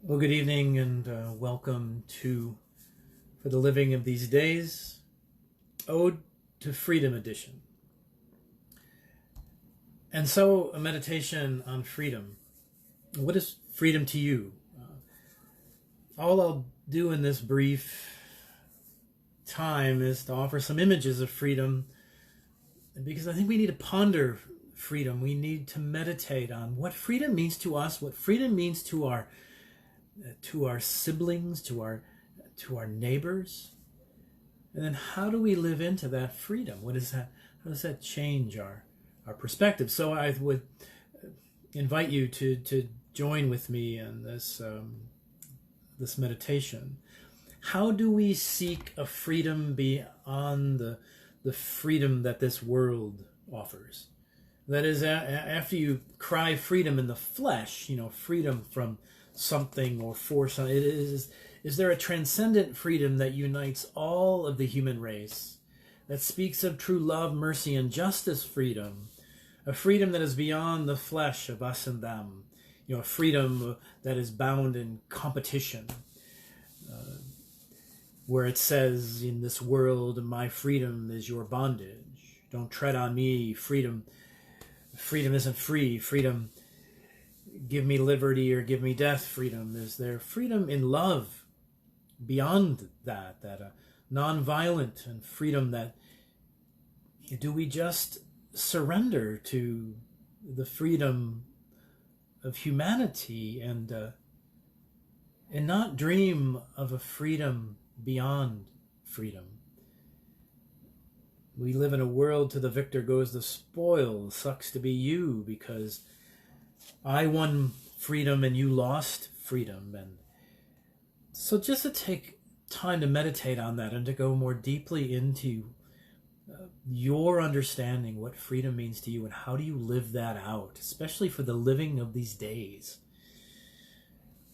Well, good evening and welcome to For the Living of These Days, Ode to Freedom Edition. And so, a meditation on freedom. What is freedom to you? All I'll do in this brief time is to offer some images of freedom, because I think we need to ponder freedom. We need to meditate on what freedom means to us, what freedom means to our siblings, to our neighbors, and then how do we live into that freedom? What is that? How does that change our perspective? So I would invite you to join with me in this this meditation. How do we seek a freedom beyond the freedom that this world offers? That is, after you cry freedom in the flesh, freedom from something or for something, is there a transcendent freedom that unites all of the human race, that speaks of true love, mercy, and justice freedom, a freedom that is beyond the flesh of us and them, a freedom that is bound in competition, where it says, in this world, my freedom is your bondage. Don't tread on me. Freedom isn't free. Freedom, give me liberty or give me death. Freedom, is there freedom in love beyond that non-violent and freedom that, do we just surrender to the freedom of humanity and not dream of a freedom beyond freedom? We live in a world to the victor goes the spoil. Sucks to be you, because I won freedom and you lost freedom. And so just to take time to meditate on that and to go more deeply into your understanding what freedom means to you and how do you live that out, especially for the living of these days.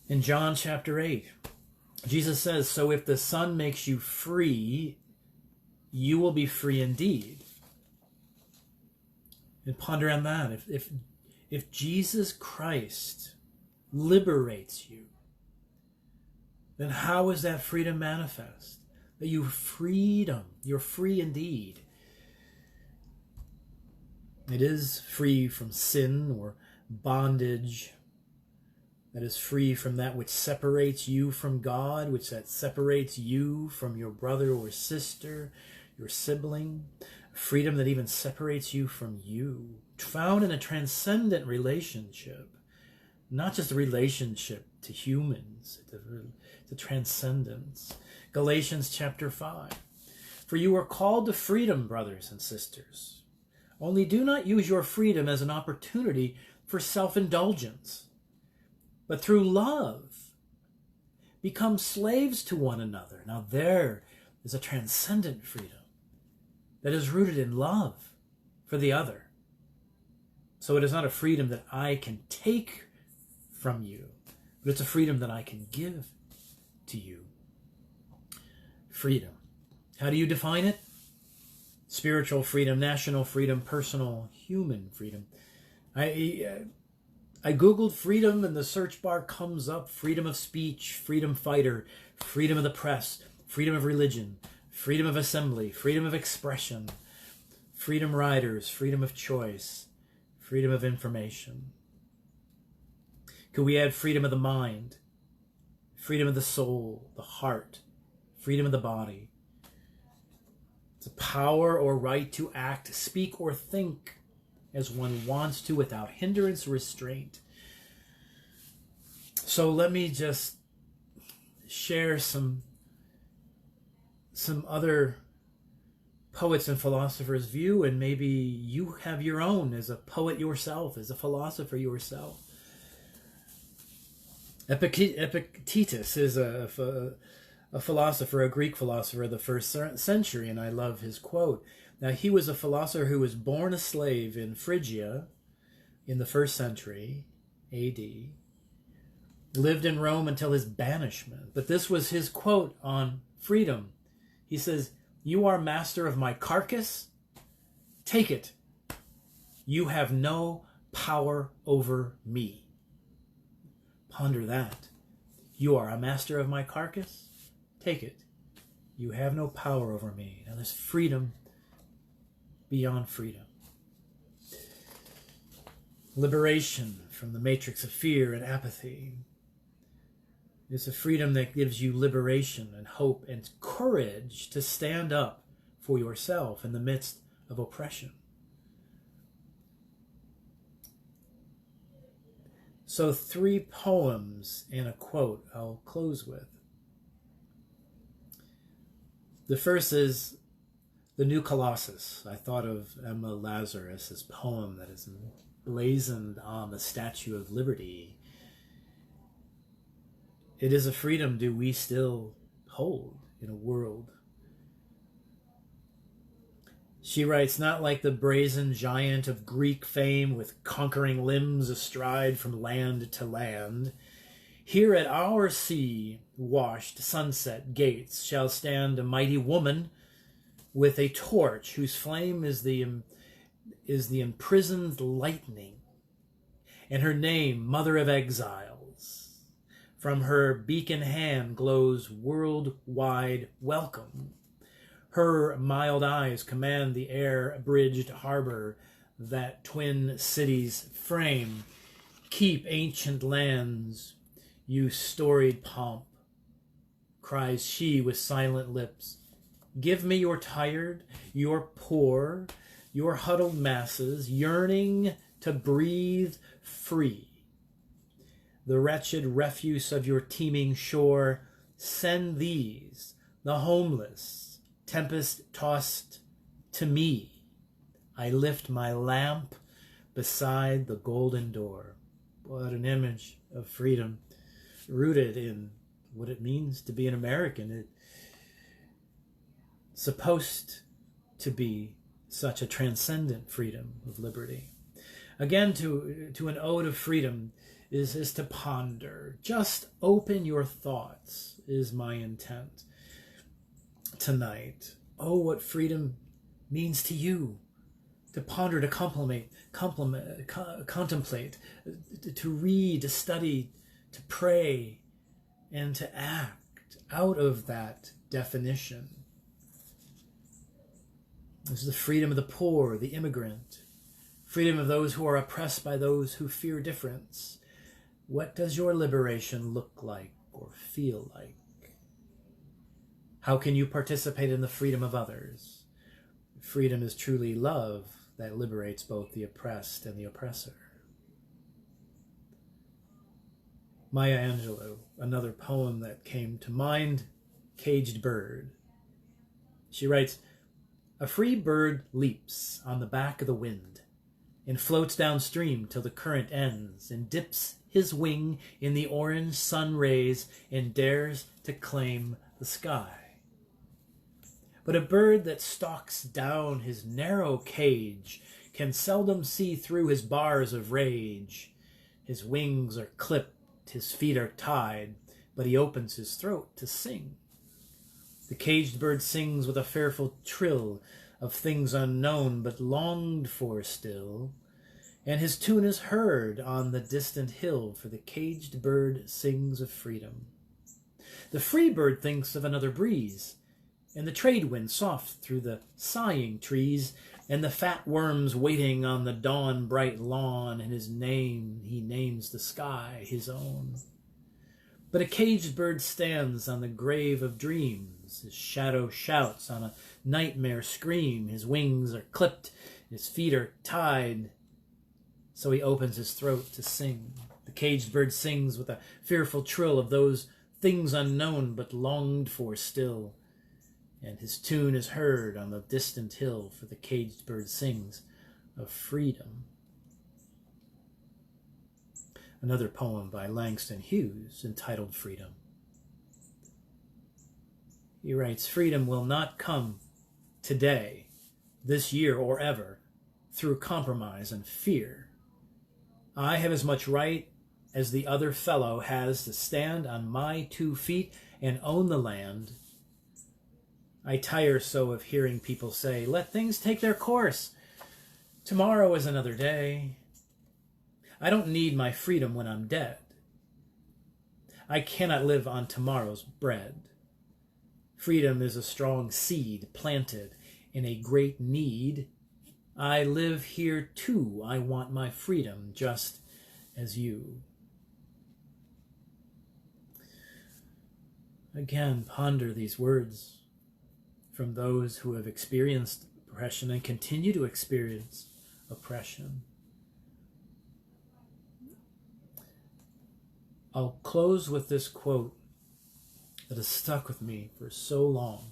In John chapter 8, Jesus says, "So if the Son makes you free, you will be free indeed." And ponder on that. If Jesus Christ liberates you, then how is that freedom manifest? That you freedom, you're free indeed. It is free from sin or bondage. That is free from that which separates you from God, which that separates you from your brother or sister, your sibling. Freedom that even separates you from you. Found in a transcendent relationship. Not just a relationship to humans. It's a transcendence. Galatians chapter 5. "For you are called to freedom, brothers and sisters. Only do not use your freedom as an opportunity for self-indulgence, but through love, become slaves to one another." Now there is a transcendent freedom that is rooted in love for the other. So it is not a freedom that I can take from you, but it's a freedom that I can give to you. Freedom. How do you define it? Spiritual freedom, national freedom, personal, human freedom. I Googled freedom and the search bar comes up freedom of speech, freedom fighter, freedom of the press, freedom of religion, freedom of assembly, freedom of expression, freedom riders, freedom of choice, freedom of information. Could we add freedom of the mind, freedom of the soul, the heart, freedom of the body? It's a power or right to act, speak, or think as one wants to without hindrance or restraint. So let me just share some other poets and philosophers' view, and maybe you have your own as a poet yourself, as a philosopher yourself. Epictetus is a philosopher, a Greek philosopher of the first century, and I love his quote. Now, he was a philosopher who was born a slave in Phrygia in the first century AD, lived in Rome until his banishment. But this was his quote on freedom. He says, "You are master of my carcass. Take it. You have no power over me." Ponder that. You are a master of my carcass? Take it. You have no power over me. Now there's freedom beyond freedom. Liberation from the matrix of fear and apathy. It's a freedom that gives you liberation and hope and courage to stand up for yourself in the midst of oppression. So 3 poems and a quote I'll close with. The first is The New Colossus. I thought of Emma Lazarus' poem that is blazoned on the Statue of Liberty. It is a freedom do we still hold in a world. She writes, not like the brazen giant of Greek fame with conquering limbs astride from land to land. Here at our sea-washed sunset gates shall stand a mighty woman with a torch whose flame is the imprisoned lightning, and her name, Mother of Exiles. From her beacon hand glows worldwide welcome. Her mild eyes command the air-bridged harbor that twin cities frame. Keep ancient lands, you storied pomp, cries she with silent lips. Give me your tired, your poor, your huddled masses, yearning to breathe free. The wretched refuse of your teeming shore, send these, the homeless, tempest-tossed, to me. I lift my lamp beside the golden door. What an image of freedom, rooted in what it means to be an American. It's supposed to be such a transcendent freedom of liberty. Again, to an ode of freedom is to ponder. Just open your thoughts is my intent tonight. Oh, what freedom means to you. To ponder, to contemplate, to read, to study, to pray, and to act out of that definition. This is the freedom of the poor, the immigrant, freedom of those who are oppressed by those who fear difference. What does your liberation look like or feel like? How can you participate in the freedom of others? Freedom is truly love that liberates both the oppressed and the oppressor. Maya Angelou, another poem that came to mind, Caged Bird. She writes, a free bird leaps on the back of the wind and floats downstream till the current ends and dips his wing in the orange sun rays and dares to claim the sky. But a bird that stalks down his narrow cage can seldom see through his bars of rage. His wings are clipped, his feet are tied, but he opens his throat to sing. The caged bird sings with a fearful trill of things unknown but longed for still, and his tune is heard on the distant hill, for the caged bird sings of freedom. The free bird thinks of another breeze, and the trade wind soft through the sighing trees, and the fat worms waiting on the dawn-bright lawn, and his name, he names the sky his own. But a caged bird stands on the grave of dreams, his shadow shouts on a nightmare scream, his wings are clipped, his feet are tied, so he opens his throat to sing. The caged bird sings with a fearful trill of those things unknown but longed for still, and his tune is heard on the distant hill, for the caged bird sings of freedom. Another poem by Langston Hughes entitled Freedom. He writes, freedom will not come today, this year, or ever, through compromise and fear. I have as much right as the other fellow has to stand on my 2 feet and own the land. I tire so of hearing people say, let things take their course. Tomorrow is another day. I don't need my freedom when I'm dead. I cannot live on tomorrow's bread. Freedom is a strong seed planted in a great need. I live here too. I want my freedom just as you. Again, ponder these words from those who have experienced oppression and continue to experience oppression. I'll close with this quote that has stuck with me for so long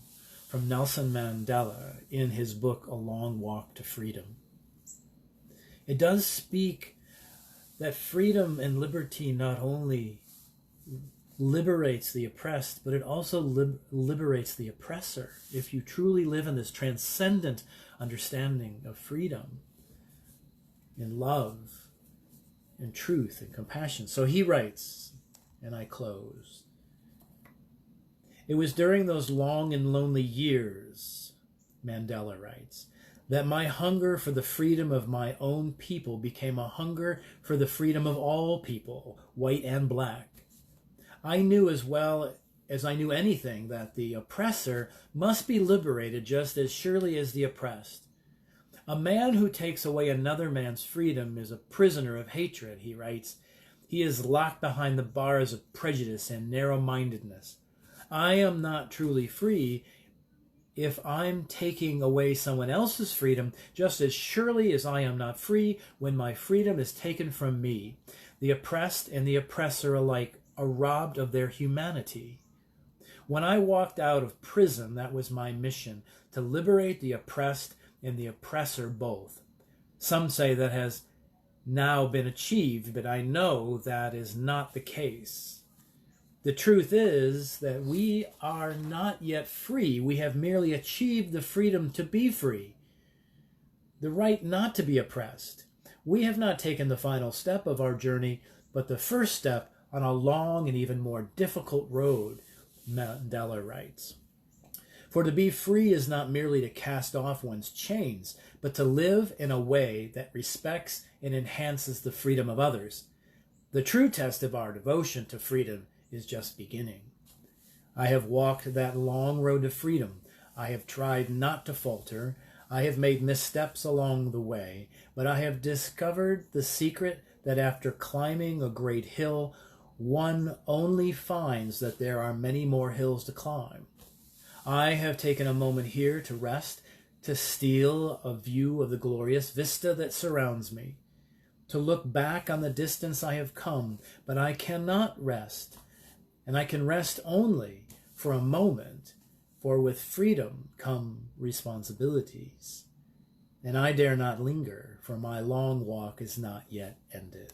from Nelson Mandela in his book, A Long Walk to Freedom. It does speak that freedom and liberty not only liberates the oppressed, but it also liberates the oppressor. If you truly live in this transcendent understanding of freedom, in love, in truth, and compassion. So he writes, and I close, "It was during those long and lonely years," Mandela writes, "that my hunger for the freedom of my own people became a hunger for the freedom of all people, white and black. I knew as well as I knew anything that the oppressor must be liberated just as surely as the oppressed. A man who takes away another man's freedom is a prisoner of hatred," he writes. "He is locked behind the bars of prejudice and narrow-mindedness. I am not truly free if I'm taking away someone else's freedom, just as surely as I am not free when my freedom is taken from me. The oppressed and the oppressor alike are robbed of their humanity. When I walked out of prison, that was my mission, to liberate the oppressed and the oppressor both. Some say that has now been achieved, but I know that is not the case. The truth is that we are not yet free. We have merely achieved the freedom to be free, the right not to be oppressed. We have not taken the final step of our journey, but the first step on a long and even more difficult road," Mandela writes. "For to be free is not merely to cast off one's chains, but to live in a way that respects and enhances the freedom of others. The true test of our devotion to freedom is just beginning. I have walked that long road to freedom. I have tried not to falter. I have made missteps along the way, but I have discovered the secret that after climbing a great hill, one only finds that there are many more hills to climb. I have taken a moment here to rest, to steal a view of the glorious vista that surrounds me, to look back on the distance I have come, but I cannot rest, and I can rest only for a moment, for with freedom come responsibilities, and I dare not linger, for my long walk is not yet ended.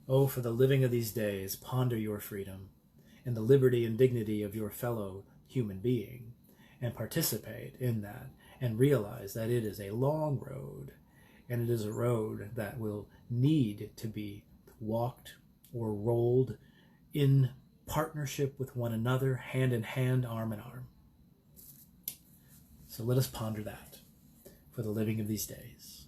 Oh, for the living of these days, ponder your freedom and the liberty and dignity of your fellow human being, and participate in that, and realize that it is a long road, and it is a road that will need to be walked or rolled in partnership with one another, hand in hand, arm in arm. So let us ponder that for the living of these days.